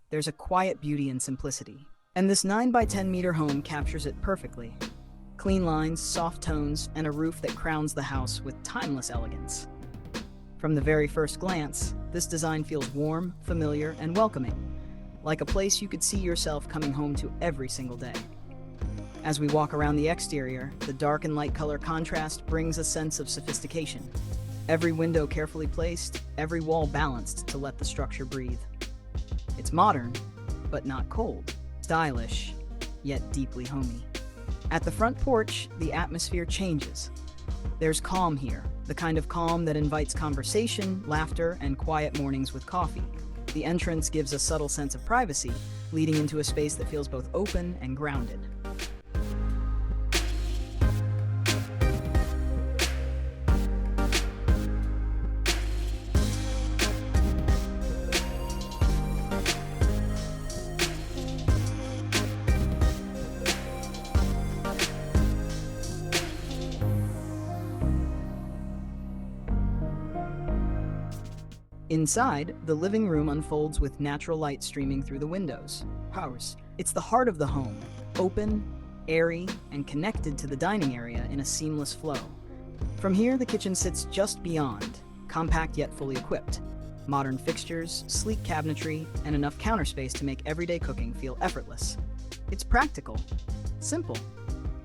there's a quiet beauty in simplicity. And this 9 by 10 meter home captures it perfectly. Clean lines, soft tones, and a roof that crowns the house with timeless elegance. From the very first glance, this design feels warm, familiar, and welcoming, like a place you could see yourself coming home to every single day. As we walk around the exterior, the dark and light color contrast brings a sense of sophistication. Every window carefully placed, every wall balanced to let the structure breathe. It's modern, but not cold. Stylish, yet deeply homey. At the front porch, the atmosphere changes. There's calm here, the kind of calm that invites conversation, laughter, and quiet mornings with coffee. The entrance gives a subtle sense of privacy, leading into a space that feels both open and grounded. Inside, the living room unfolds with natural light streaming through the windows. It's the heart of the home, open, airy, and connected to the dining area in a seamless flow. From here, the kitchen sits just beyond, compact yet fully equipped. Modern fixtures, sleek cabinetry, and enough counter space to make everyday cooking feel effortless. It's practical, simple,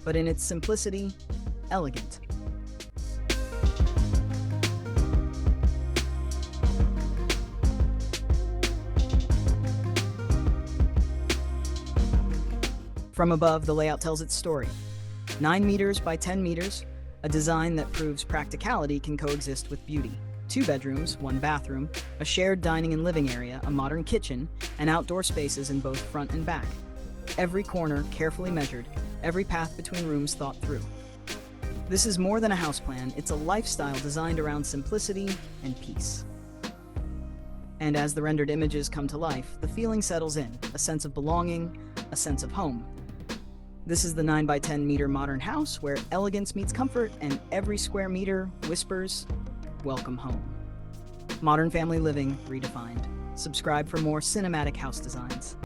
but in its simplicity, elegant. From above, the layout tells its story. 9 meters by 10 meters, a design that proves practicality can coexist with beauty. 2 bedrooms, 1 bathroom, a shared dining and living area, a modern kitchen, and outdoor spaces in both front and back. Every corner carefully measured, every path between rooms thought through. This is more than a house plan, it's a lifestyle designed around simplicity and peace. And as the rendered images come to life, the feeling settles in, a sense of belonging, a sense of home. This is the 9 by 10 meter modern house where elegance meets comfort and every square meter whispers, "Welcome home." Modern family living redefined. Subscribe for more cinematic house designs.